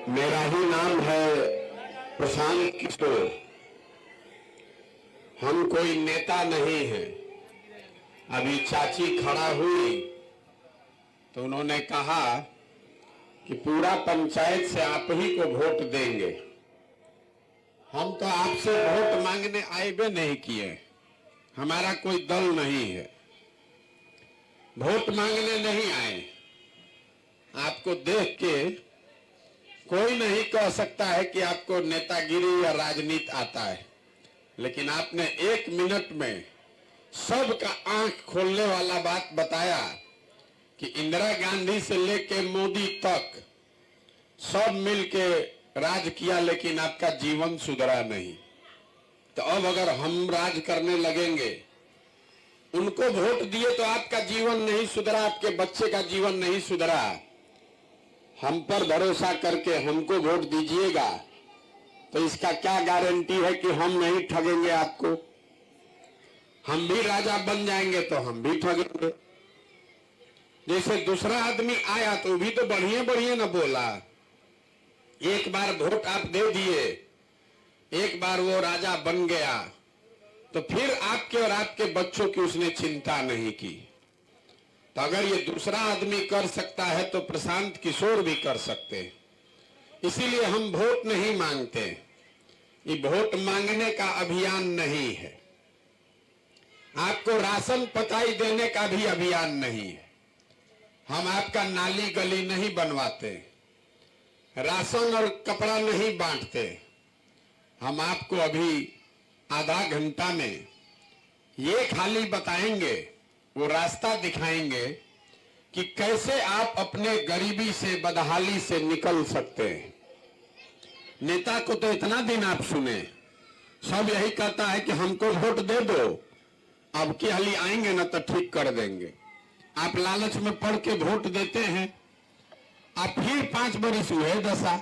मेरा ही नाम है प्रशांत किशोर। हम कोई नेता नहीं है। अभी चाची खड़ा हुई तो उन्होंने कहा कि पूरा पंचायत से आप ही को वोट देंगे। हम तो आपसे वोट मांगने आए भी नहीं किए, हमारा कोई दल नहीं है, वोट मांगने नहीं आए। आपको देख के कोई नहीं कह सकता है कि आपको नेतागिरी या राजनीति आता है, लेकिन आपने 1 मिनट में सबका आंख खोलने वाला बात बताया कि इंदिरा गांधी से लेके मोदी तक सब मिलके राज किया, लेकिन आपका जीवन सुधरा नहीं। तो अब अगर हम राज करने लगेंगे, उनको वोट दिए तो आपका जीवन नहीं सुधरा, आपके बच्चे का जीवन नहीं सुधरा। हम पर भरोसा करके हमको वोट दीजिएगा तो इसका क्या गारंटी है कि हम नहीं ठगेंगे आपको। हम भी राजा बन जाएंगे तो हम भी ठगेंगे। जैसे दूसरा आदमी आया तो भी तो बढ़िया बढ़िया न बोला, एक बार वोट आप दे दिए, एक बार वो राजा बन गया तो फिर आपके और आपके बच्चों की उसने चिंता नहीं की। तो अगर ये दूसरा आदमी कर सकता है तो प्रशांत किशोर भी कर सकते हैं। इसीलिए हम वोट नहीं मांगते। ये वोट मांगने का अभियान नहीं है, आपको राशन पताई देने का भी अभियान नहीं है। हम आपका नाली गली नहीं बनवाते, राशन और कपड़ा नहीं बांटते। हम आपको अभी आधा घंटा में ये खाली बताएंगे, वो रास्ता दिखाएंगे कि कैसे आप अपने गरीबी से, बदहाली से निकल सकते हैं। नेता को तो इतना दिन आप सुने, सब यही कहता है कि हमको वोट दे दो, अब की हाली आएंगे ना तो ठीक कर देंगे। आप लालच में पड़ के वोट देते हैं, आप फिर 5 बरस हुए दशा,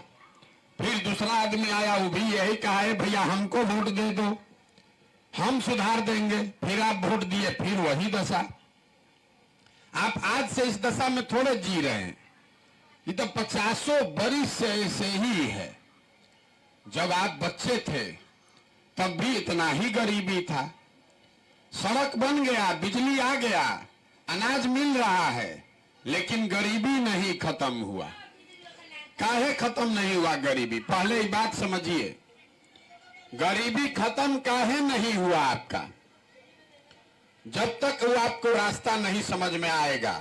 फिर दूसरा आदमी आया, वो भी यही कहा है भैया हमको वोट दे दो, हम सुधार देंगे। फिर आप वोट दिए, फिर वही दशा। आप आज से इस दशा में थोड़े जी रहे हैं, ये तो 50 बरस से ऐसे ही है। जब आप बच्चे थे तब भी इतना ही गरीबी था। सड़क बन गया, बिजली आ गया, अनाज मिल रहा है, लेकिन गरीबी नहीं खत्म हुआ। काहे खत्म नहीं हुआ गरीबी? पहले ही बात समझिए, गरीबी खत्म काहे नहीं हुआ आपका? जब तक वो आपको रास्ता नहीं समझ में आएगा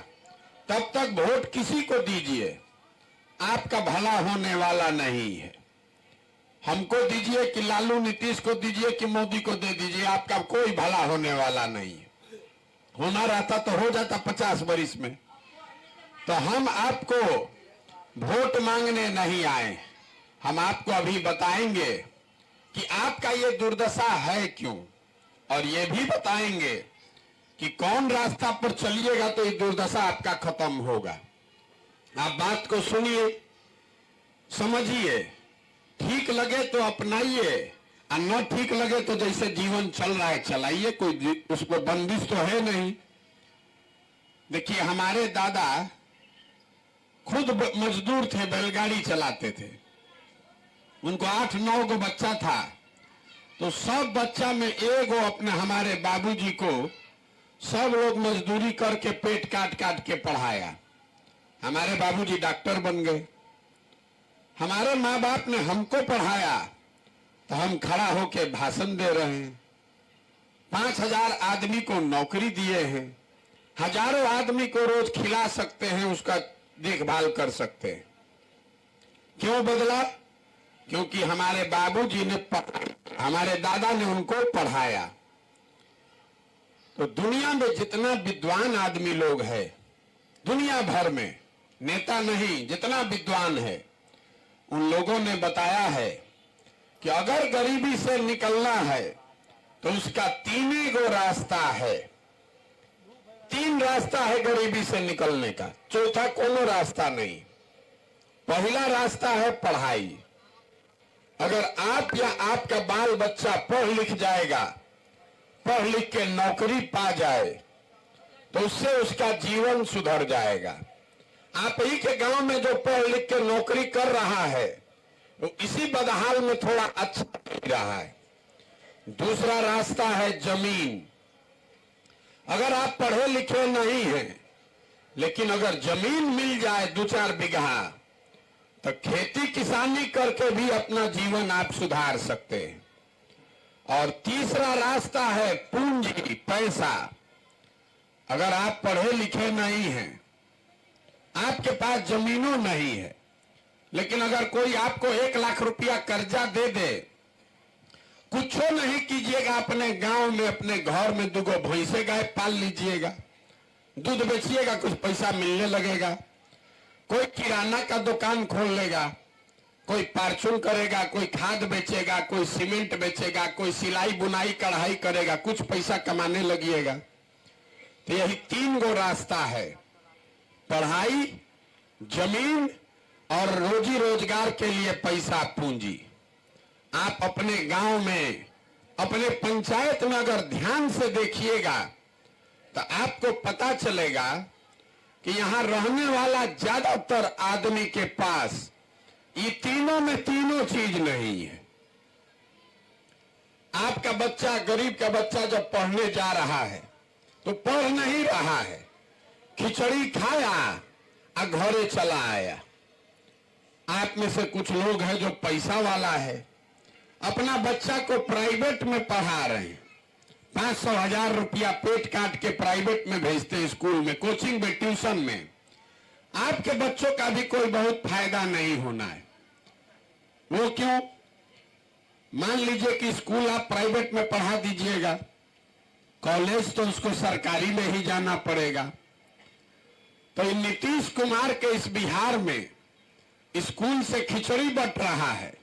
तब तक वोट किसी को दीजिए, आपका भला होने वाला नहीं है। हमको दीजिए कि लालू नीतीश को दीजिए कि मोदी को दे दीजिए, आपका कोई भला होने वाला नहीं है। होना रहता तो हो जाता 50 बरस में। तो हम आपको वोट मांगने नहीं आए, हम आपको अभी बताएंगे कि आपका ये दुर्दशा है क्यों, और ये भी बताएंगे कि कौन रास्ता पर चलिएगा तो ये दुर्दशा आपका खत्म होगा। आप बात को सुनिए, समझिए, ठीक लगे तो अपनाइए, और न ठीक लगे तो जैसे जीवन चल रहा है चलाइए, कोई उसको बंदिश तो है नहीं। देखिए, हमारे दादा खुद मजदूर थे, बैलगाड़ी चलाते थे, उनको 8-9 गो बच्चा था, तो सब बच्चा में एगो अपने हमारे बाबूजी को सब लोग मजदूरी करके पेट काट काट के पढ़ाया। हमारे बाबूजी डॉक्टर बन गए। हमारे माँ बाप ने हमको पढ़ाया तो हम खड़ा होके भाषण दे रहे हैं। 5000 आदमी को नौकरी दिए हैं, हजारों आदमी को रोज खिला सकते हैं, उसका देखभाल कर सकते हैं। क्यों बदला? क्योंकि हमारे बाबूजी ने हमारे दादा ने उनको पढ़ाया। तो दुनिया में जितना विद्वान आदमी लोग है, दुनिया भर में, नेता नहीं, जितना विद्वान है, उन लोगों ने बताया है कि अगर गरीबी से निकलना है तो उसका 3 गो रास्ता है। 3 रास्ता है गरीबी से निकलने का, चौथा कोनो रास्ता नहीं। पहला रास्ता है पढ़ाई। अगर आप या आपका बाल बच्चा पढ़ लिख जाएगा, पढ़ लिख के नौकरी पा जाए, तो उससे उसका जीवन सुधर जाएगा। आप ही के गांव में जो पढ़ लिख के नौकरी कर रहा है, तो इसी बदहाल में थोड़ा अच्छा नहीं रहा है। दूसरा रास्ता है जमीन। अगर आप पढ़े लिखे नहीं हैं, लेकिन अगर जमीन मिल जाए 2-4 बीघा, तो खेती किसानी करके भी अपना जीवन आप सुधार सकते हैं। और तीसरा रास्ता है पूंजी, पैसा। अगर आप पढ़े लिखे नहीं हैं, आपके पास जमीनों नहीं है, लेकिन अगर कोई आपको 1 लाख रुपया कर्जा दे दे, कुछो नहीं कीजिएगा, अपने गांव में अपने घर में 2 भैंसे गाय पाल लीजिएगा, दूध बेचिएगा, कुछ पैसा मिलने लगेगा। कोई किराना का दुकान खोल लेगा, कोई पार्चून करेगा, कोई खाद बेचेगा, कोई सीमेंट बेचेगा, कोई सिलाई बुनाई कढ़ाई करेगा, कुछ पैसा कमाने लगिएगा। तो यही 3 गो रास्ता है, पढ़ाई, जमीन और रोजी रोजगार के लिए पैसा, पूंजी। आप अपने गांव में, अपने पंचायत में अगर ध्यान से देखिएगा तो आपको पता चलेगा कि यहां रहने वाला ज्यादातर आदमी के पास ये तीनों में तीनों चीज नहीं है। आपका बच्चा, गरीब का बच्चा जब पढ़ने जा रहा है तो पढ़ नहीं रहा है, खिचड़ी खाया और घरे चला आया। आप में से कुछ लोग हैं जो पैसा वाला है, अपना बच्चा को प्राइवेट में पढ़ा रहे हैं, 500,000 रुपया पेट काट के प्राइवेट में भेजते हैं, स्कूल में, कोचिंग में, ट्यूशन में। आपके बच्चों का भी कोई बहुत फायदा नहीं होना है। वो क्यों? मान लीजिए कि स्कूल आप प्राइवेट में पढ़ा दीजिएगा, कॉलेज तो उसको सरकारी में ही जाना पड़ेगा। तो नीतीश कुमार के इस बिहार में स्कूल से खिचड़ी बंट रहा है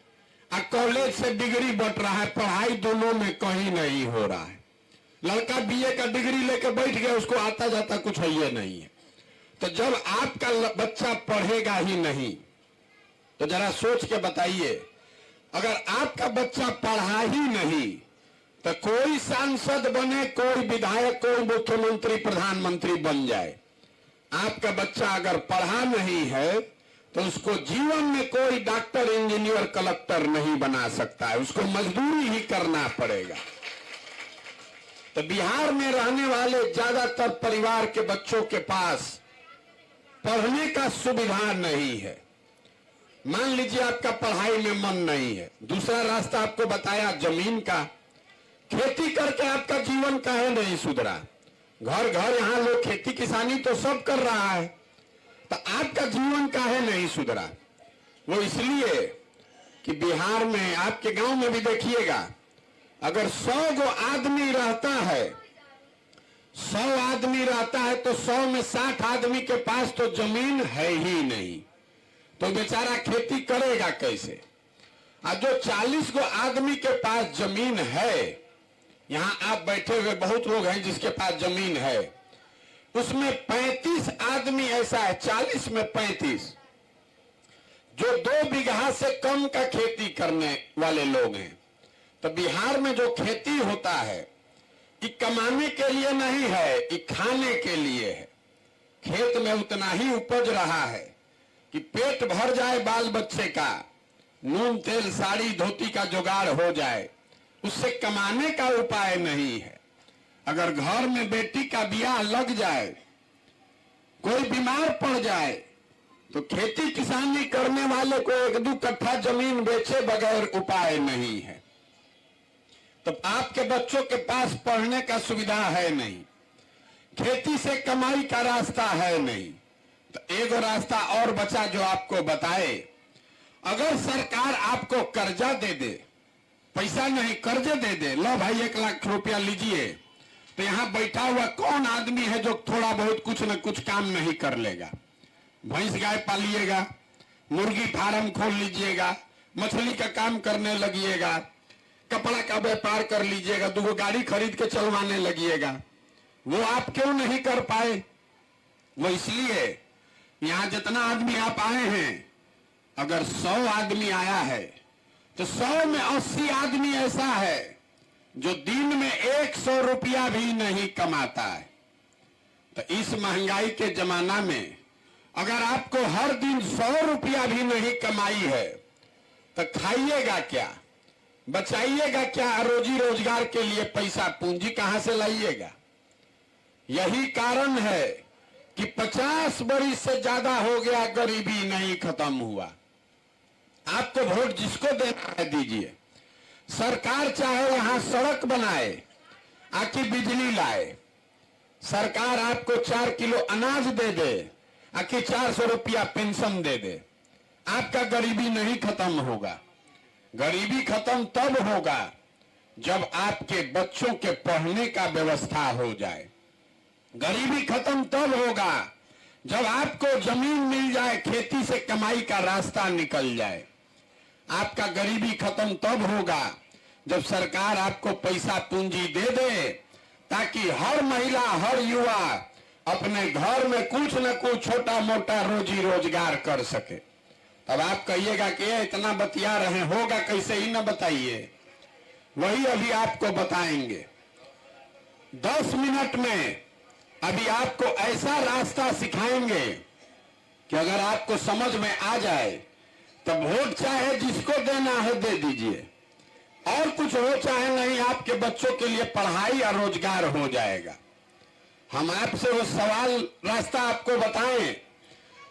और कॉलेज से डिग्री बंट रहा है, पढ़ाई दोनों में कहीं नहीं हो रहा है। लड़का बीए का डिग्री लेकर बैठ गया, उसको आता जाता कुछ है ये नहीं है। तो जब आपका बच्चा पढ़ेगा ही नहीं, तो जरा सोच के बताइए, अगर आपका बच्चा पढ़ा ही नहीं तो कोई सांसद बने, कोई विधायक, कोई मुख्यमंत्री, प्रधानमंत्री बन जाए, आपका बच्चा अगर पढ़ा नहीं है तो उसको जीवन में कोई डॉक्टर, इंजीनियर, कलेक्टर नहीं बना सकता है, उसको मजदूरी ही करना पड़ेगा। तो बिहार में रहने वाले ज्यादातर परिवार के बच्चों के पास पढ़ने का सुविधा नहीं है। मान लीजिए आपका पढ़ाई में मन नहीं है, दूसरा रास्ता आपको बताया जमीन का। खेती करके आपका जीवन काहे नहीं सुधरा? घर घर यहां लोग खेती किसानी तो सब कर रहा है, तो आपका जीवन काहे नहीं सुधरा? वो इसलिए कि बिहार में, आपके गांव में भी देखिएगा, अगर 100 गो आदमी रहता है, 100 आदमी रहता है तो 100 में 60 आदमी के पास तो जमीन है ही नहीं, तो बेचारा खेती करेगा कैसे? और जो 40 गो आदमी के पास जमीन है, यहां आप बैठे हुए बहुत लोग हैं जिसके पास जमीन है, उसमें 35 आदमी ऐसा है, 40 में 35, जो 2 बीघा से कम का खेती करने वाले लोग हैं। तो बिहार में जो खेती होता है, ये कमाने के लिए नहीं है, ये खाने के लिए है। खेत में उतना ही उपज रहा है कि पेट भर जाए बाल बच्चे का, नून तेल साड़ी धोती का जुगाड़ हो जाए, उससे कमाने का उपाय नहीं है। अगर घर में बेटी का ब्याह लग जाए, कोई बीमार पड़ जाए, तो खेती किसानी करने वाले को 1-2 कट्ठा जमीन बेचे बगैर उपाय नहीं है। तो आपके बच्चों के पास पढ़ने का सुविधा है नहीं, खेती से कमाई का रास्ता है नहीं, तो एक रास्ता और बचा जो आपको बताए। अगर सरकार आपको कर्जा दे दे, पैसा नहीं कर्जे दे दे, लो भाई 1 लाख रुपया लीजिए, तो यहां बैठा हुआ कौन आदमी है जो थोड़ा बहुत कुछ न कुछ काम नहीं कर लेगा? भैंस गाय पालिएगा, मुर्गी फार्म खोल लीजिएगा, मछली का काम करने लगिएगा, कपड़ा का व्यापार कर लीजिएगा, 2 गाड़ी खरीद के चलवाने लगिएगा। वो आप क्यों नहीं कर पाए? वो इसलिए, यहां जितना आदमी आप आए हैं, अगर 100 आदमी आया है तो 100 में 80 आदमी ऐसा है जो दिन में 100 रुपया भी नहीं कमाता है। तो इस महंगाई के जमाना में अगर आपको हर दिन 100 रुपया भी नहीं कमाई है, तो खाइएगा क्या, बचाइएगा क्या, रोजी रोजगार के लिए पैसा पूंजी कहां से लाइएगा। यही कारण है कि 50 बरस से ज्यादा हो गया, गरीबी नहीं खत्म हुआ। आपको वोट जिसको देना है दीजिए। सरकार चाहे यहां सड़क बनाए, आकि बिजली लाए, सरकार आपको 4 किलो अनाज दे दे, आकि 400 रुपया पेंशन दे दे, आपका गरीबी नहीं खत्म होगा। गरीबी खत्म तब होगा जब आपके बच्चों के पढ़ने का व्यवस्था हो जाए। गरीबी खत्म तब होगा जब आपको जमीन मिल जाए, खेती से कमाई का रास्ता निकल जाए। आपका गरीबी खत्म तब होगा जब सरकार आपको पैसा पूंजी दे दे, ताकि हर महिला, हर युवा अपने घर में कुछ न कुछ छोटा मोटा रोजी रोजगार कर सके। तब आप कहिएगा कि इतना बतिया रहे, होगा कैसे, ही न बताइए। वही अभी आपको बताएंगे 10 मिनट में। अभी आपको ऐसा रास्ता सिखाएंगे कि अगर आपको समझ में आ जाए तो वोट चाहे जिसको देना है दे दीजिए, और कुछ हो चाहे नहीं, आपके बच्चों के लिए पढ़ाई और रोजगार हो जाएगा। हम आपसे वो सवाल रास्ता आपको बताएं,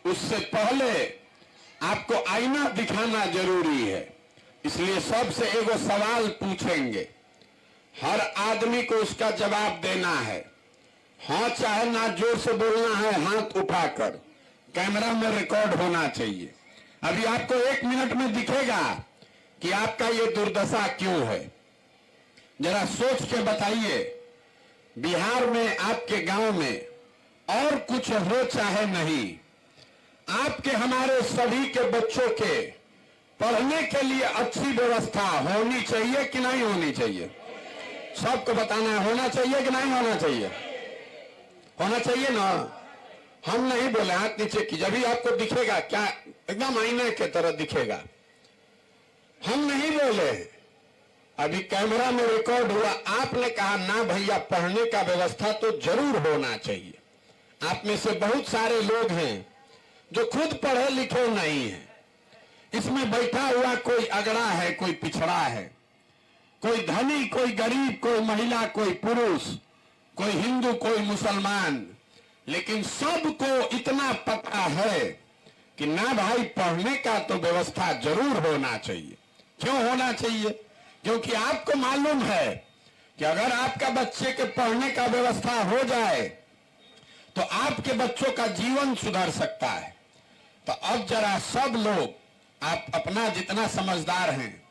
उससे पहले आपको आईना दिखाना जरूरी है। इसलिए सबसे एगो सवाल पूछेंगे, हर आदमी को उसका जवाब देना है। हाँ चाहे ना, जोर से बोलना है, हाथ उठाकर, कैमरा में रिकॉर्ड होना चाहिए। अभी आपको 1 मिनट में दिखेगा कि आपका ये दुर्दशा क्यों है। जरा सोच के बताइए, बिहार में, आपके गांव में और कुछ हो चाहे नहीं, आपके हमारे सभी के बच्चों के पढ़ने के लिए अच्छी व्यवस्था होनी चाहिए कि नहीं होनी चाहिए? सबको बताना है, होना चाहिए कि नहीं होना चाहिए? होना चाहिए ना। हम नहीं बोले, हाथ नीचे कीजिए। अभी आपको दिखेगा क्या, एकदम आईने की तरह दिखेगा। हम नहीं बोले, अभी कैमरा में रिकॉर्ड हुआ। आपने कहा ना भैया, पढ़ने का व्यवस्था तो जरूर होना चाहिए। आप में से बहुत सारे लोग हैं जो खुद पढ़े लिखे नहीं हैं। इसमें बैठा हुआ कोई अगड़ा है, कोई पिछड़ा है, कोई धनी, कोई गरीब, कोई महिला, कोई पुरुष, कोई हिंदू, कोई मुसलमान, लेकिन सबको इतना पता है कि ना भाई, पढ़ने का तो व्यवस्था जरूर होना चाहिए। क्यों होना चाहिए? क्योंकि आपको मालूम है कि अगर आपका बच्चे के पढ़ने का व्यवस्था हो जाए तो आपके बच्चों का जीवन सुधर सकता है। तो अब जरा सब लोग, आप अपना जितना समझदार हैं,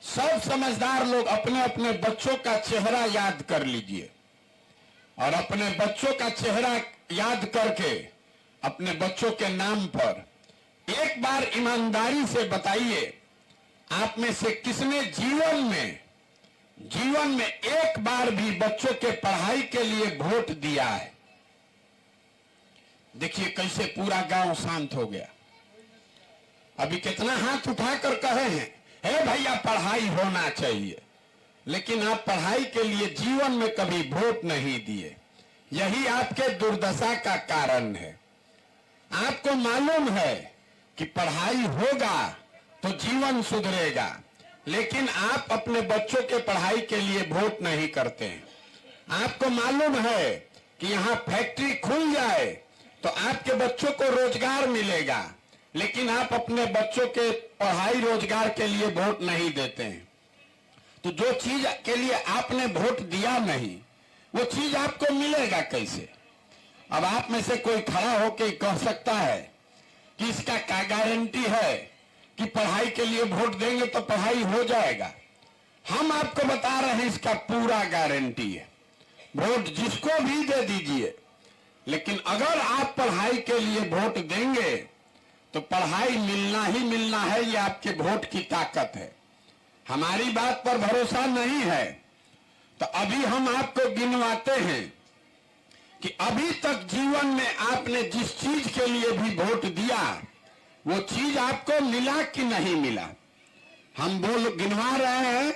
सब समझदार लोग अपने अपने बच्चों का चेहरा याद कर लीजिए, और अपने बच्चों का चेहरा याद करके अपने बच्चों के नाम पर एक बार ईमानदारी से बताइए, आप में से किसने जीवन में एक बार भी बच्चों के पढ़ाई के लिए वोट दिया है? देखिए कैसे पूरा गांव शांत हो गया। अभी कितना हाथ उठाकर कहे हैं, हे भैया पढ़ाई होना चाहिए, लेकिन आप पढ़ाई के लिए जीवन में कभी वोट नहीं दिए। यही आपके दुर्दशा का कारण है। आपको मालूम है कि पढ़ाई होगा तो जीवन सुधरेगा, लेकिन आप अपने बच्चों के पढ़ाई के लिए वोट नहीं करते हैं। आपको मालूम है कि यहाँ फैक्ट्री खुल जाए तो आपके बच्चों को रोजगार मिलेगा, लेकिन आप अपने बच्चों के पढ़ाई रोजगार के लिए वोट नहीं देते हैं। तो जो चीज के लिए आपने वोट दिया नहीं, वो चीज आपको मिलेगा कैसे? अब आप में से कोई खड़ा होकर कह सकता है कि इसका क्या गारंटी है कि पढ़ाई के लिए वोट देंगे तो पढ़ाई हो जाएगा? हम आपको बता रहे हैं, इसका पूरा गारंटी है। वोट जिसको भी दे दीजिए, लेकिन अगर आप पढ़ाई के लिए वोट देंगे तो पढ़ाई मिलना ही मिलना है। ये आपके वोट की ताकत है। हमारी बात पर भरोसा नहीं है तो अभी हम आपको गिनवाते हैं कि अभी तक जीवन में आपने जिस चीज के लिए भी वोट दिया, वो चीज आपको मिला कि नहीं मिला। हम गिनवा रहे हैं,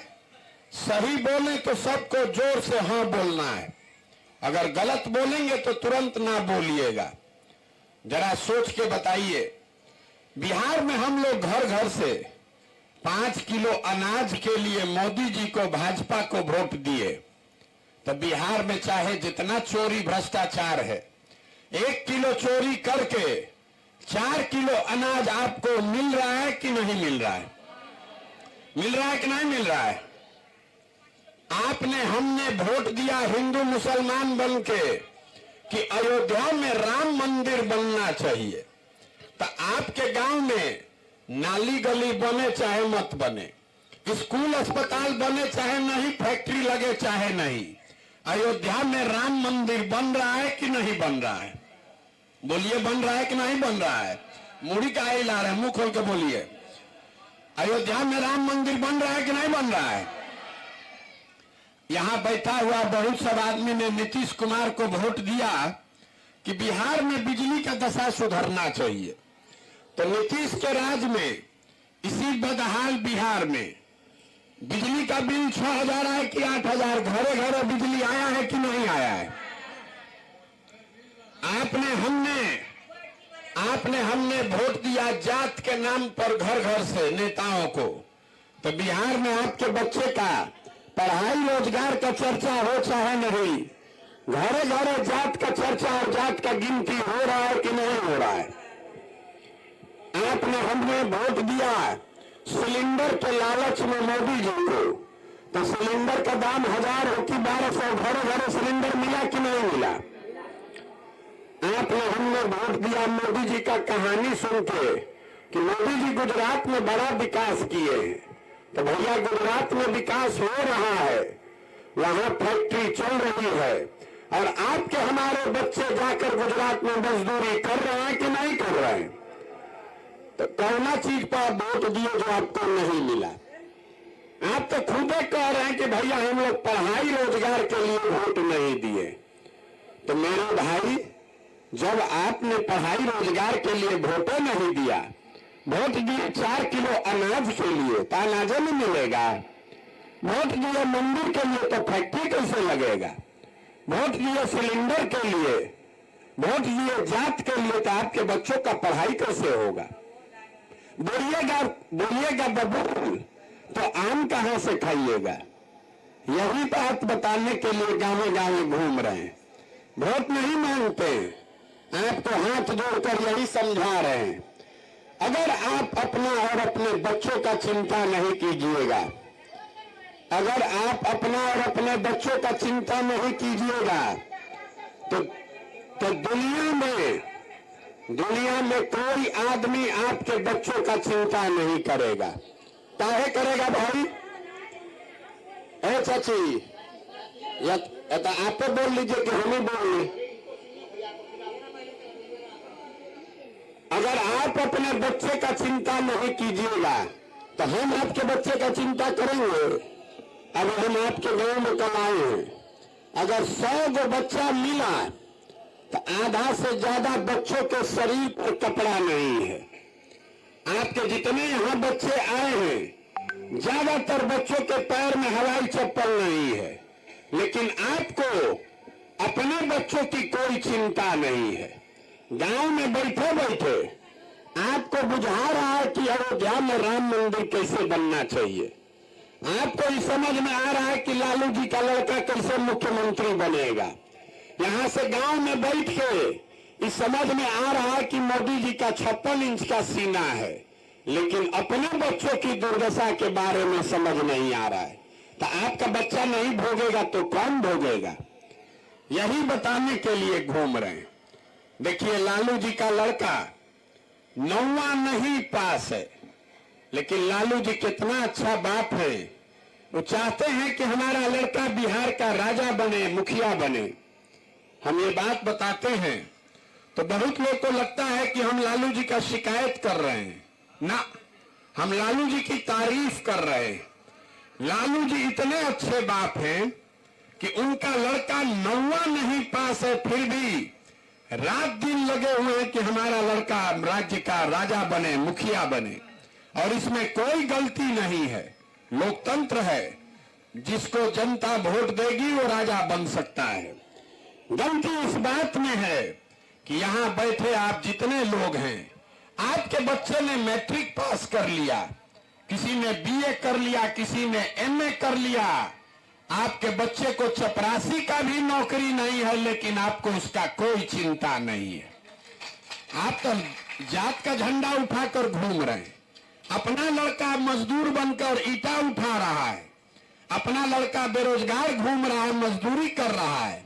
सही बोले तो सबको जोर से हाँ बोलना है, अगर गलत बोलेंगे तो तुरंत ना बोलिएगा। जरा सोच के बताइए, बिहार में हम लोग घर घर से 5 किलो अनाज के लिए मोदी जी को, भाजपा को वोट दिए, तो बिहार में चाहे जितना चोरी भ्रष्टाचार है, 1 किलो चोरी करके 4 किलो अनाज आपको मिल रहा है कि नहीं मिल रहा है? मिल रहा है कि नहीं मिल रहा है? आपने, हमने वोट दिया हिंदू मुसलमान बनके कि अयोध्या में राम मंदिर बनना चाहिए, तो आपके गांव में नाली गली बने चाहे मत बने, स्कूल अस्पताल बने चाहे नहीं, फैक्ट्री लगे चाहे नहीं, अयोध्या में राम मंदिर बन रहा है कि नहीं बन रहा है? बोलिए, बन रहा है कि नहीं बन रहा है? मुड़ी का ही ला रहे हैं, मुंह खोल के बोलिए। अयोध्या में राम मंदिर बन रहा है कि नहीं बन रहा है? यहां बैठा हुआ बहुत सब आदमी ने नीतीश कुमार को वोट दिया कि बिहार में बिजली का दशा सुधरना चाहिए, तो नीतीश के राज में इसी बदहाल बिहार में बिजली का बिल 6,000 है कि 8,000? घरे घरे बिजली आया है कि नहीं आया है? हमने वोट दिया जात के नाम पर घर घर से नेताओं को, तो बिहार में आपके बच्चे का पढ़ाई रोजगार का चर्चा हो चाहे नहीं, घरे घरे जात का चर्चा और जात का गिनती हो रहा है कि नहीं हो रहा है? हमने वोट दिया सिलेंडर के लालच में मोदी जी को, तो सिलेंडर का दाम 1000 हो कि 1200, घरे घरे सिलेंडर मिला कि नहीं मिला? हमने वोट दिया मोदी जी का कहानी सुन के कि मोदी जी गुजरात में बड़ा विकास किए हैं, तो भैया गुजरात में विकास हो रहा है, वहां फैक्ट्री चल रही है, और आपके हमारे बच्चे जाकर गुजरात में मजदूरी कर रहे हैं कि नहीं कर रहे हैं? तो कौना चीज पर वोट दिए जो आपको नहीं मिला? आप तो खुदे कह रहे हैं कि भैया हम लोग पढ़ाई रोजगार के लिए वोट नहीं दिए। तो मेरे भाई, जब आपने पढ़ाई रोजगार के लिए वोटे नहीं दिया, वोट दिए 4 किलो अनाज के लिए, तो अनाज नहीं मिलेगा। वोट दिए मंदिर के लिए, तो फैक्ट्री कैसे लगेगा? वोट दिए सिलेंडर के लिए, वोट दिए जात के लिए, तो आपके बच्चों का पढ़ाई कैसे होगा? बोलिएगा बबूल, तो आम कहां से खाइएगा? यही बात बताने के लिए गांव गांव घूम रहे हैं। वोट नहीं मांगते, आपको हाथ जोड़कर यही समझा रहे हैं, अगर आप अपना और अपने बच्चों का चिंता नहीं कीजिएगा, अगर आप अपना और अपने बच्चों का चिंता नहीं कीजिएगा, तो दुनिया में कोई आदमी आपके बच्चों का चिंता नहीं करेगा। काहे करेगा भाई? ए चाची, या तो आप बोल लीजिए कि हम ही बोल ली। अगर आप अपने बच्चे का चिंता नहीं कीजिएगा, तो हम आपके बच्चे का चिंता करेंगे। अगर हम आपके गांव में कमाए हैं, अगर 100 गो बच्चा मिला, तो आधा से ज्यादा बच्चों के शरीर पर कपड़ा नहीं है। आपके जितने यहाँ बच्चे आए हैं, ज्यादातर बच्चों के पैर में हवाई चप्पल नहीं है, लेकिन आपको अपने बच्चों की कोई चिंता नहीं है। गांव में बैठे बैठे आपको बुझा रहा है कि अयोध्या में राम मंदिर कैसे बनना चाहिए। आपको ये समझ में आ रहा है कि लालू जी का लड़का कैसे मुख्यमंत्री बनेगा। यहां से गांव में बैठ के इस समझ में आ रहा है कि मोदी जी का 56 इंच का सीना है, लेकिन अपने बच्चों की दुर्दशा के बारे में समझ नहीं आ रहा है। तो आपका बच्चा नहीं भोगेगा तो कौन भोगेगा? यही बताने के लिए घूम रहे हैं। देखिए, लालू जी का लड़का 9वां नहीं पास है, लेकिन लालू जी कितना अच्छा बाप है। वो चाहते हैं कि हमारा लड़का बिहार का राजा बने, मुखिया बने। हम ये बात बताते हैं तो बहुत लोग को लगता है कि हम लालू जी का शिकायत कर रहे हैं। ना, हम लालू जी की तारीफ कर रहे हैं। लालू जी इतने अच्छे बाप हैं कि उनका लड़का 9वां नहीं पास है, फिर भी रात दिन लगे हुए हैं कि हमारा लड़का राज्य का राजा बने, मुखिया बने, और इसमें कोई गलती नहीं है। लोकतंत्र है, जिसको जनता वोट देगी वो राजा बन सकता है। गलती इस बात में है कि यहां बैठे आप जितने लोग हैं, आपके बच्चे ने मैट्रिक पास कर लिया, किसी ने बीए कर लिया, किसी ने एमए कर लिया। आपके बच्चे को चपरासी का भी नौकरी नहीं है, लेकिन आपको उसका कोई चिंता नहीं है। आप तो जात का झंडा उठाकर घूम रहे हैं। अपना लड़का मजदूर बनकर ईटा उठा रहा है, अपना लड़का बेरोजगार घूम रहा है, मजदूरी कर रहा है,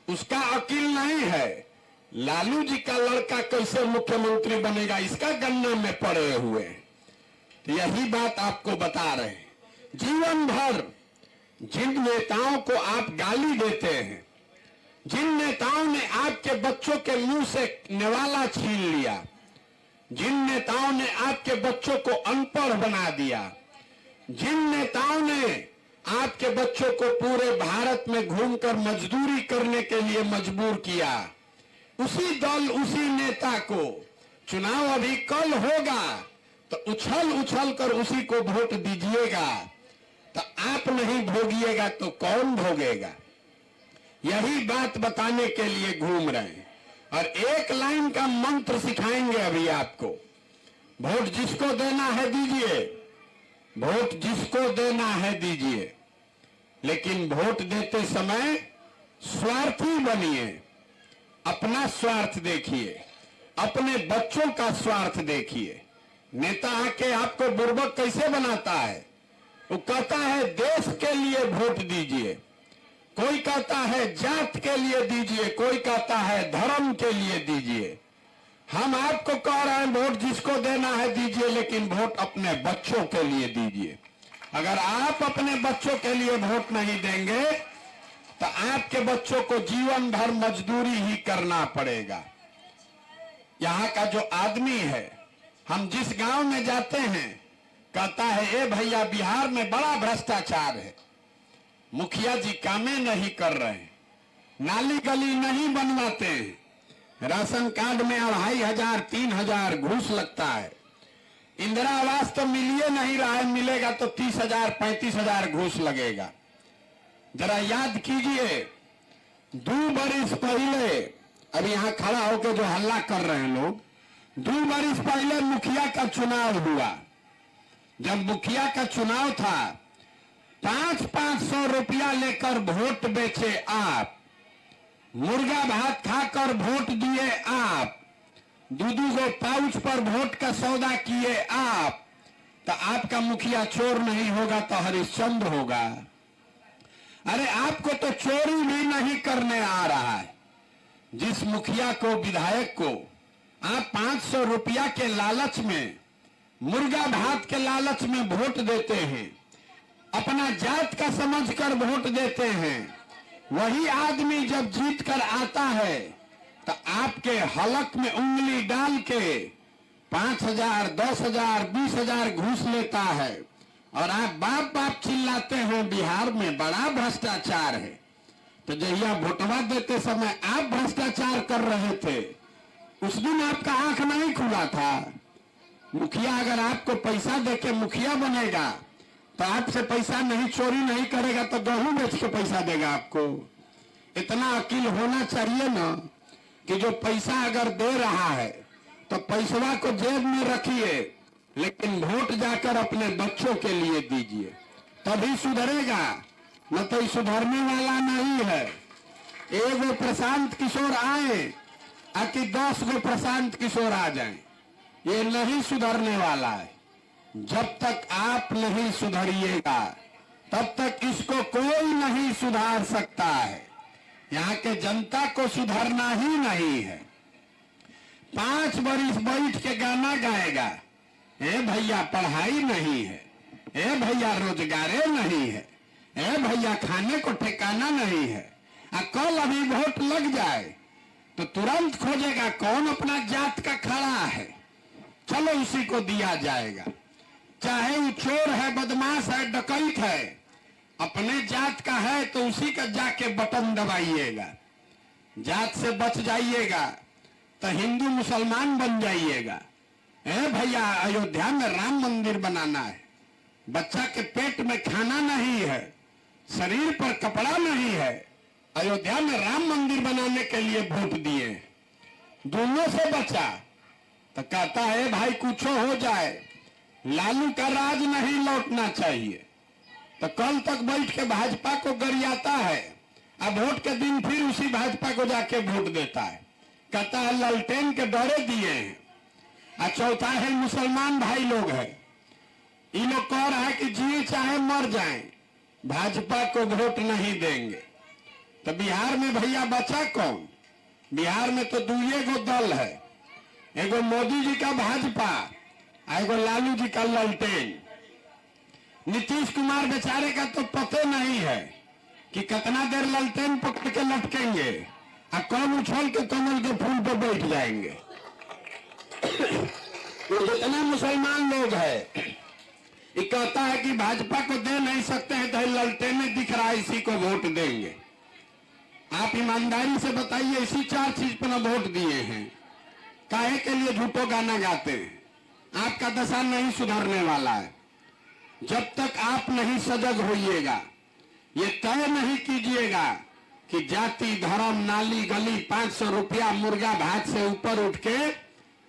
उसका अकील नहीं है। लालू जी का लड़का कैसे मुख्यमंत्री बनेगा, इसका गन्ना में पड़े हुए हैं। तो यही बात आपको बता रहे हैं। जीवन भर जिन नेताओं को आप गाली देते हैं, जिन नेताओं ने आपके बच्चों के मुंह से निवाला छीन लिया, जिन नेताओं ने आपके बच्चों को अनपढ़ बना दिया, जिन नेताओं ने आपके बच्चों को पूरे भारत में घूमकर मजदूरी करने के लिए मजबूर किया, उसी दल, उसी नेता को चुनाव अभी कल होगा तो उछल उछल कर उसी को वोट दीजिएगा। तो आप नहीं भोगिएगा तो कौन भोगेगा? यही बात बताने के लिए घूम रहे हैं। और एक लाइन का मंत्र सिखाएंगे अभी आपको। वोट जिसको देना है दीजिए, वोट जिसको देना है दीजिए, लेकिन वोट देते समय स्वार्थी बनिए। अपना स्वार्थ देखिए, अपने बच्चों का स्वार्थ देखिए। नेता आके आपको बुर्बक कैसे बनाता है? वो कहता है देश के लिए वोट दीजिए, कोई कहता है जात के लिए दीजिए, कोई कहता है धर्म के लिए दीजिए। हम आपको कह रहे हैं वोट जिसको देना है दीजिए, लेकिन वोट अपने बच्चों के लिए दीजिए। अगर आप अपने बच्चों के लिए वोट नहीं देंगे तो आपके बच्चों को जीवन भर मजदूरी ही करना पड़ेगा। यहाँ का जो आदमी है, हम जिस गांव में जाते हैं, कहता है ए भैया बिहार में बड़ा भ्रष्टाचार है, मुखिया जी कामें नहीं कर रहे हैं, नाली गली नहीं बनवाते हैं, राशन कार्ड में 2500 3000 घूस लगता है, इंदिरा आवास तो मिलिए नहीं रहा है, मिलेगा तो 30,000 35,000 घूस लगेगा। जरा याद कीजिए 2 बरस पहले, अभी यहां खड़ा होकर जो हल्ला कर रहे हैं लोग, 2 बरस पहले मुखिया का चुनाव हुआ। जब मुखिया का चुनाव था, 500 रुपया लेकर वोट बेचे आप, मुर्गा भात खाकर वोट दिए आप, 2 गो पाउच पर वोट का सौदा किए आप, तो आपका मुखिया चोर नहीं होगा तो हरिश्चंद्र होगा। अरे आपको तो चोरी भी नहीं करने आ रहा है। जिस मुखिया को, विधायक को आप 500 रुपया के लालच में, मुर्गा भात के लालच में वोट देते हैं, अपना जात का समझकर वोट देते हैं, वही आदमी जब जीत कर आता है तो आपके हलक में उंगली डाल के 5,000 10,000 20,000 घूस लेता है और आप बाप बाप चिल्लाते हैं बिहार में बड़ा भ्रष्टाचार है। तो जहिया वोटवा देते समय आप भ्रष्टाचार कर रहे थे, उस दिन आपका आंख नहीं खुला था। मुखिया अगर आपको पैसा देके मुखिया बनेगा तो आपसे पैसा नहीं, चोरी नहीं करेगा तो गेहूं बेच के पैसा देगा आपको। इतना अकील होना चाहिए ना कि जो पैसा अगर दे रहा है तो पैसवा को जेब में रखिए, लेकिन वोट जाकर अपने बच्चों के लिए दीजिए, तभी सुधरेगा, न तो सुधरने वाला नहीं है। एगो प्रशांत किशोर आए आकि 10 गो प्रशांत किशोर आ जाएं, ये नहीं सुधरने वाला है। जब तक आप नहीं सुधरिएगा तब तक इसको कोई नहीं सुधार सकता है। यहाँ के जनता को सुधरना ही नहीं है। 5 बरिस बैठ के गाना गाएगा, ए भैया पढ़ाई नहीं है, ए भैया रोजगारे नहीं है, ए भैया खाने को ठिकाना नहीं है। कल अभी वोट लग जाए तो तुरंत खोजेगा कौन अपना जात का खड़ा है, चलो उसी को दिया जाएगा। चाहे वो चोर है, बदमाश है, डकैत है, अपने जात का है तो उसी का जाके बटन दबाइएगा। जात से बच जाइएगा तो हिंदू मुसलमान बन जाइएगा। ए भैया अयोध्या में राम मंदिर बनाना है, बच्चा के पेट में खाना नहीं है, शरीर पर कपड़ा नहीं है, अयोध्या में राम मंदिर बनाने के लिए वोट दिए, दोनों से बचा तो कहता है भाई कुछ हो जाए लालू का राज नहीं लौटना चाहिए। तो कल तक बैठ के भाजपा को गरियाता है, अब वोट के दिन फिर उसी भाजपा को जाके वोट देता है, कहता है ललटेन के डरे दिए हैं। और चौथा है मुसलमान भाई लोग हैं, ये लोग कह रहा है कि जिए चाहे मर जाएं, भाजपा को वोट नहीं देंगे। तो बिहार में भैया बचा कौन? बिहार में तो दुए गो दल है, एगो मोदी जी का भाजपा, एगो लालू जी का ललटेन। नीतीश कुमार बेचारे का तो पता नहीं है कि कितना देर ललटेन पकड़ के लटकेंगे और कौन उछल के कमल के फूल पर बैठ जाएंगे। तो जितना मुसलमान लोग है ये कहता है कि भाजपा को दे नहीं सकते हैं, तो ललटेन में दिख रहा है इसी को वोट देंगे। आप ईमानदारी से बताइए, इसी 4 चीज पर वोट दिए हैं, काहे के लिए झूठो गाना गाते हैं? आपका दशा नहीं सुधरने वाला है जब तक आप नहीं सजग होइएगा। ये तय नहीं कीजिएगा कि जाति धर्म नाली गली 500 रुपया मुर्गा भात से ऊपर उठ के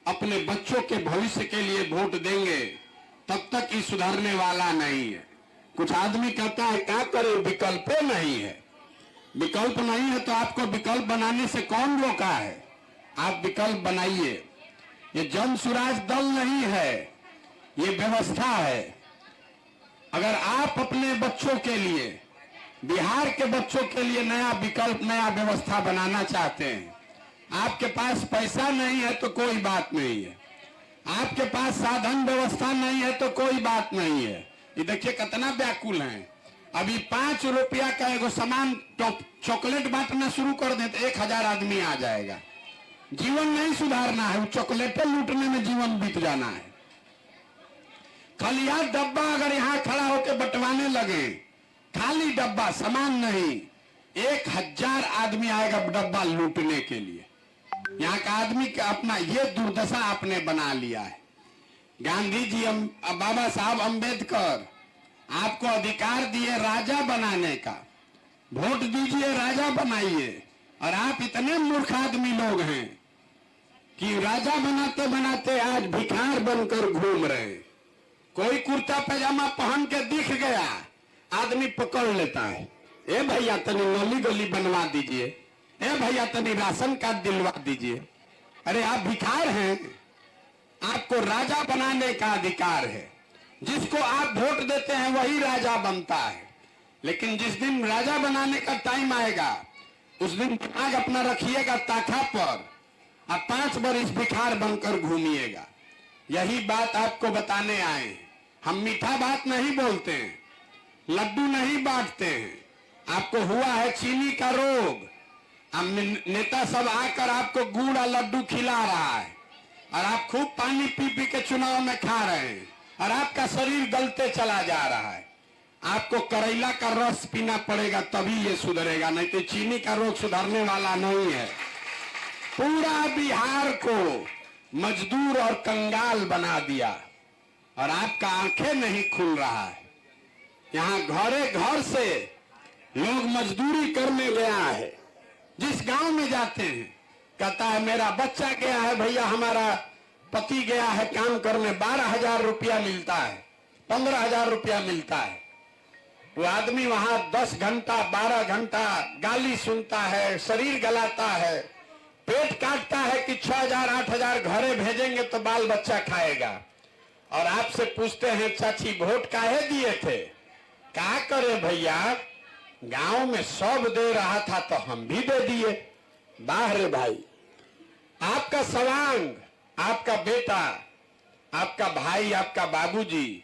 अपने बच्चों के भविष्य के लिए वोट देंगे, तब तक ये सुधरने वाला नहीं है। कुछ आदमी कहता है क्या करे, विकल्प नहीं है। विकल्प नहीं है तो आपको विकल्प बनाने से कौन रोका है? आप विकल्प बनाइए। ये जन स्वराज दल नहीं है, ये व्यवस्था है। अगर आप अपने बच्चों के लिए, बिहार के बच्चों के लिए नया विकल्प, नया व्यवस्था बनाना चाहते हैं, आपके पास पैसा नहीं है तो कोई बात नहीं है, आपके पास साधन व्यवस्था नहीं है तो कोई बात नहीं है। ये देखिए कितना व्याकुल है। अभी 5 रुपया का एगो सामान चॉकलेट बांटना शुरू कर दे तो 1000 आदमी आ जाएगा। जीवन नहीं सुधारना है, वो चॉकलेटें लूटने में जीवन बीत जाना है। खलिया डब्बा अगर यहाँ खड़ा होकर बंटवाने लगे, खाली डब्बा सामान नहीं, 1000 आदमी आएगा डब्बा लूटने के लिए। यहाँ का आदमी का अपना ये दुर्दशा आपने बना लिया है। गांधी जी बाबा साहब अंबेडकर आपको अधिकार दिए राजा बनाने का, वोट दीजिए राजा बनाइए, और आप इतने मूर्ख आदमी लोग हैं कि राजा बनाते बनाते आज भिखार बनकर घूम रहे हैं। कोई कुर्ता पैजामा पहन के दिख गया, आदमी पकड़ लेता है, ए भैया तनी नली गली बनवा दीजिए, ए भैया तनी राशन कार्ड दिलवा दीजिए। अरे आप भिखार हैं, आपको राजा बनाने का अधिकार है। जिसको आप वोट देते हैं वही राजा बनता है। लेकिन जिस दिन राजा बनाने का टाइम आएगा, उस दिन दिमाग अपना रखिएगा ताखा पर, और 5 बरस भिखार बनकर घूमिएगा। यही बात आपको बताने आए। हम मीठा बात नहीं बोलते हैं, लड्डू नहीं बांटते हैं। आपको हुआ है चीनी का रोग, नेता सब आकर आपको गुड़ और लड्डू खिला रहा है, और आप खूब पानी पी पी के चुनाव में खा रहे हैं, और आपका शरीर गलते चला जा रहा है। आपको करेला का रस पीना पड़ेगा तभी ये सुधरेगा, नहीं तो चीनी का रोग सुधरने वाला नहीं है। पूरा बिहार को मजदूर और कंगाल बना दिया, और आपका आंखें नहीं खुल रहा है। यहाँ घरे घर से लोग मजदूरी करने गया है। जिस गांव में जाते हैं कहता है मेरा बच्चा गया है भैया, हमारा पति गया है काम करने, 12,000 रुपया मिलता है, 15,000 रुपया मिलता है। वो आदमी वहां 10 घंटा 12 घंटा गाली सुनता है, शरीर गलाता है, पेट काटता है कि 6,000 8,000 घरे भेजेंगे तो बाल बच्चा खाएगा। और आपसे पूछते हैं चाची वोट काहे दिए थे? क्या करे भैया, गांव में सब दे रहा था तो हम भी दे दिए। बाहर भाई, आपका सवांग, आपका बेटा, आपका भाई, आपका बाबूजी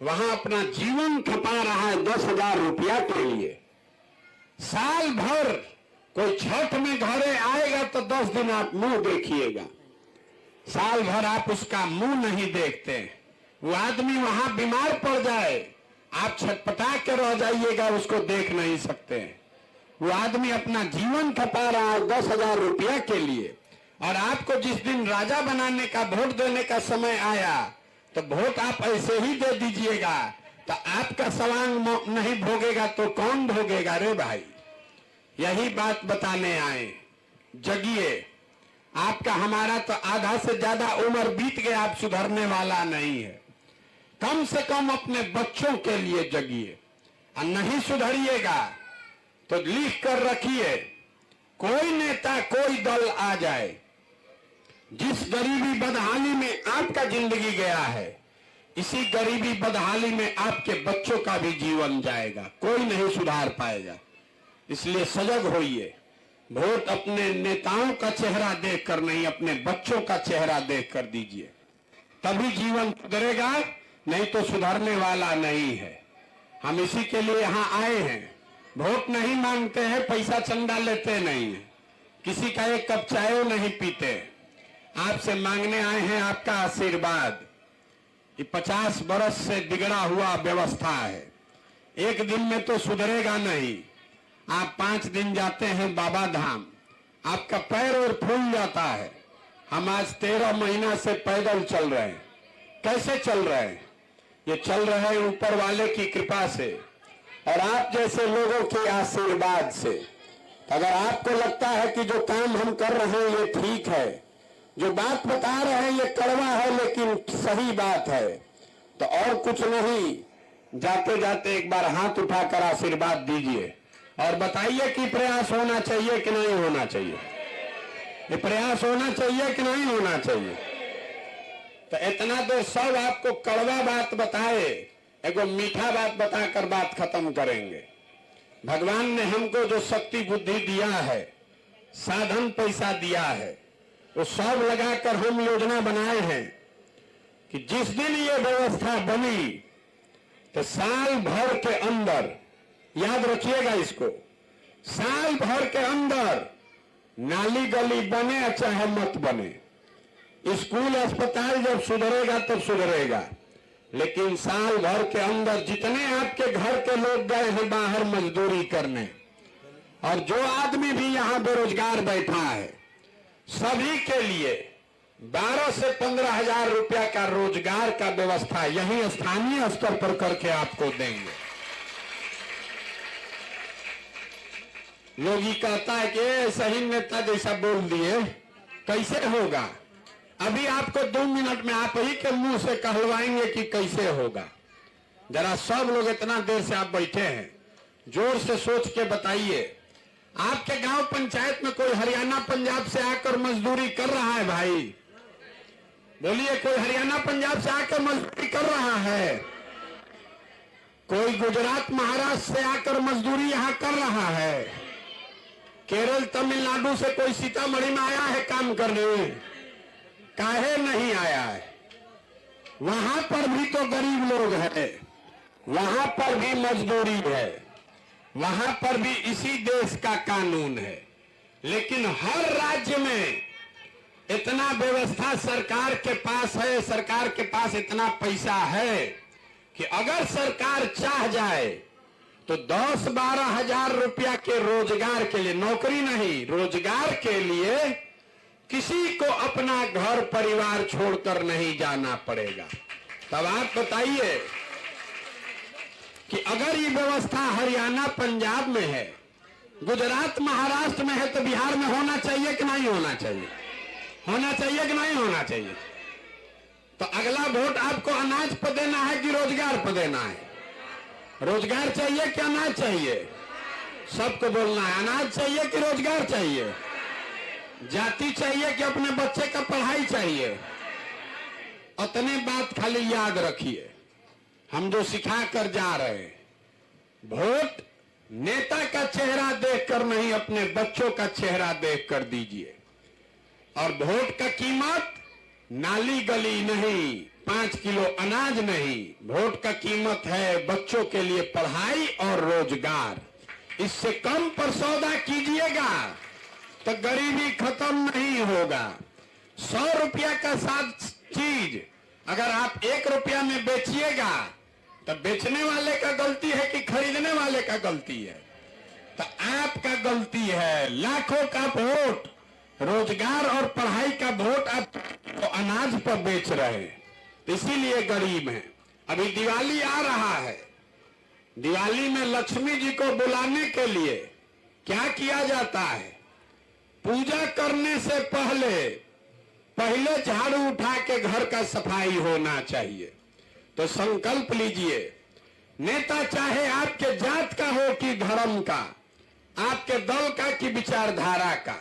वहां अपना जीवन खपा रहा है 10,000 रुपया के लिए। साल भर कोई छठ में घरे आएगा तो 10 दिन आप मुंह देखिएगा, साल भर आप उसका मुंह नहीं देखते। वो आदमी वहां बीमार पड़ जाए, आप छटपटा के रह जाइएगा, उसको देख नहीं सकते। वो आदमी अपना जीवन खपा रहा है 10,000 रुपया के लिए, और आपको जिस दिन राजा बनाने का वोट देने का समय आया तो वोट आप ऐसे ही दे दीजिएगा, तो आपका सवांग नहीं भोगेगा तो कौन भोगेगा रे भाई? यही बात बताने आए। जगिए, आपका हमारा तो आधा से ज्यादा उम्र बीत गया, आप सुधरने वाला नहीं है। कम से कम अपने बच्चों के लिए जगिए। और नहीं सुधरिएगा तो लिख कर रखिए, कोई नेता कोई दल आ जाए, जिस गरीबी बदहाली में आपका जिंदगी गया है, इसी गरीबी बदहाली में आपके बच्चों का भी जीवन जाएगा, कोई नहीं सुधार पाएगा। इसलिए सजग होइए। वोट अपने नेताओं का चेहरा देखकर नहीं, अपने बच्चों का चेहरा देखकर दीजिए, तभी जीवन सुधरेगा, नहीं तो सुधरने वाला नहीं है। हम इसी के लिए यहां आए हैं। वोट नहीं मांगते हैं, पैसा चंदा लेते नहीं है, किसी का एक कप चाय नहीं पीते। आपसे मांगने आए हैं आपका आशीर्वाद। ये 50 बरस से बिगड़ा हुआ व्यवस्था है, एक दिन में तो सुधरेगा नहीं। आप 5 दिन जाते हैं बाबा धाम, आपका पैर और फूल जाता है। हम आज 13 महीना से पैदल चल रहे हैं। कैसे चल रहे हैं? ये चल रहे हैं ऊपर वाले की कृपा से और आप जैसे लोगों के आशीर्वाद से। अगर आपको लगता है कि जो काम हम कर रहे हैं ये ठीक है, जो बात बता रहे हैं ये कड़वा है लेकिन सही बात है, तो और कुछ नहीं, जाते जाते एक बार हाथ उठाकर आशीर्वाद दीजिए और बताइए कि प्रयास होना चाहिए कि नहीं होना चाहिए। ये प्रयास होना चाहिए कि नहीं होना चाहिए। तो इतना तो सब आपको कड़वा बात बताए, एगो मीठा बात बताकर बात खत्म करेंगे। भगवान ने हमको जो शक्ति बुद्धि दिया है, साधन पैसा दिया है, वो सब लगाकर हम योजना बनाए हैं कि जिस दिन ये व्यवस्था बनी तो साल भर के अंदर, याद रखिएगा इसको, साल भर के अंदर नाली गली बने चाहे मत बने, स्कूल अस्पताल जब सुधरेगा तब सुधरेगा, लेकिन साल भर के अंदर जितने आपके घर के लोग गए हैं बाहर मजदूरी करने, और जो आदमी भी यहां बेरोजगार बैठा है, सभी के लिए 12 से 15 हजार रुपया का रोजगार का व्यवस्था यही स्थानीय स्तर पर करके आपको देंगे। लोग ये कहता है कि ऐसा ही नेता जैसा बोल दिए, कैसे होगा? अभी आपको 2 मिनट में आप ही के मुंह से कहलवाएंगे कि कैसे होगा। जरा सब लोग इतना देर से आप बैठे हैं, जोर से सोच के बताइए, आपके गांव पंचायत में कोई हरियाणा पंजाब से आकर मजदूरी कर रहा है? भाई बोलिए, कोई हरियाणा पंजाब से आकर मजदूरी कर रहा है? कोई गुजरात महाराष्ट्र से आकर मजदूरी यहां कर रहा है? केरल तमिलनाडु से कोई सीतामढ़ी में आया है काम करने? काहे नहीं आया है? वहां पर भी तो गरीब लोग हैं, वहां पर भी मजदूरी है, वहां पर भी इसी देश का कानून है। लेकिन हर राज्य में इतना व्यवस्था सरकार के पास है, सरकार के पास इतना पैसा है कि अगर सरकार चाह जाए तो 10-12 हजार रुपया के रोजगार के लिए, नौकरी नहीं, रोजगार के लिए किसी को अपना घर परिवार छोड़कर नहीं जाना पड़ेगा। तब आप बताइए कि अगर ये व्यवस्था हरियाणा पंजाब में है, गुजरात महाराष्ट्र में है, तो बिहार में होना चाहिए कि नहीं होना चाहिए? होना चाहिए कि नहीं होना चाहिए? तो अगला वोट आपको अनाज पर देना है कि रोजगार पर देना है? रोजगार चाहिए कि अनाज चाहिए? सबको बोलना है, अनाज चाहिए कि रोजगार चाहिए? जाति चाहिए कि अपने बच्चे का पढ़ाई चाहिए? उतनी बात खाली याद रखिए, हम जो सिखा कर जा रहे हैं, वोट नेता का चेहरा देखकर नहीं, अपने बच्चों का चेहरा देखकर दीजिए। और वोट का कीमत नाली गली नहीं, 5 किलो अनाज नहीं, वोट का कीमत है बच्चों के लिए पढ़ाई और रोजगार। इससे कम पर सौदा कीजिएगा तो गरीबी खत्म नहीं होगा। 100 रुपया का साथ चीज अगर आप 1 रुपया में बेचिएगा तो बेचने वाले का गलती है कि खरीदने वाले का गलती है? तो आपका गलती है। लाखों का वोट, रोजगार और पढ़ाई का वोट आप तो अनाज पर बेच रहे हैं, तो इसीलिए गरीब हैं। अभी दिवाली आ रहा है, दिवाली में लक्ष्मी जी को बुलाने के लिए क्या किया जाता है? पूजा करने से पहले झाड़ू उठा के घर का सफाई होना चाहिए। तो संकल्प लीजिए, नेता चाहे आपके जात का हो कि धर्म का, आपके दल का कि विचारधारा का,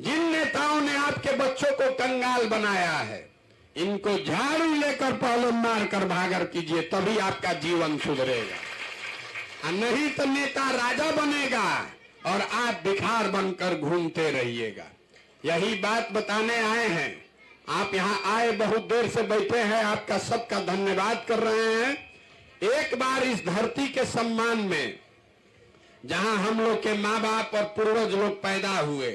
जिन नेताओं ने आपके बच्चों को कंगाल बनाया है, इनको झाड़ू लेकर पहले मारकर भागर कीजिए, तभी आपका जीवन सुधरेगा। और नहीं तो नेता राजा बनेगा और आप भिखार बनकर घूमते रहिएगा। यही बात बताने आए हैं। आप यहाँ आए, बहुत देर से बैठे हैं, आपका सबका धन्यवाद कर रहे हैं। एक बार इस धरती के सम्मान में, जहां हम लोग के माँ बाप और पूर्वज लोग पैदा हुए,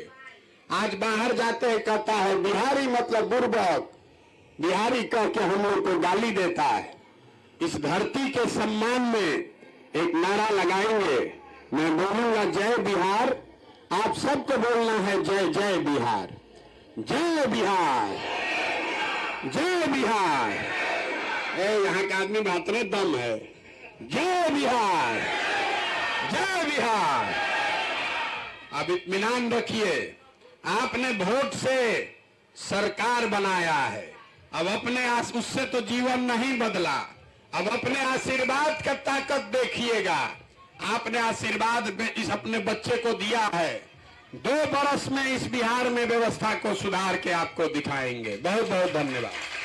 आज बाहर जाते हैं कहता है बिहारी मतलब बुर्बक, बिहारी कह के हम लोग को गाली देता है। इस धरती के सम्मान में एक नारा लगाएंगे, मैं बोलूंगा जय बिहार, आप सबको बोलना है जय जय बिहार, जय बिहार, जय बिहार। यहाँ का आदमी बात में दम है, जय बिहार, जय बिहार। अब इत्मीनान रखिए, आपने वोट से सरकार बनाया है, अब अपने उससे तो जीवन नहीं बदला, अब अपने आशीर्वाद का ताकत देखिएगा। आपने आशीर्वाद इस अपने बच्चे को दिया है, 2 बरस में इस बिहार में व्यवस्था को सुधार के आपको दिखाएंगे। बहुत बहुत धन्यवाद।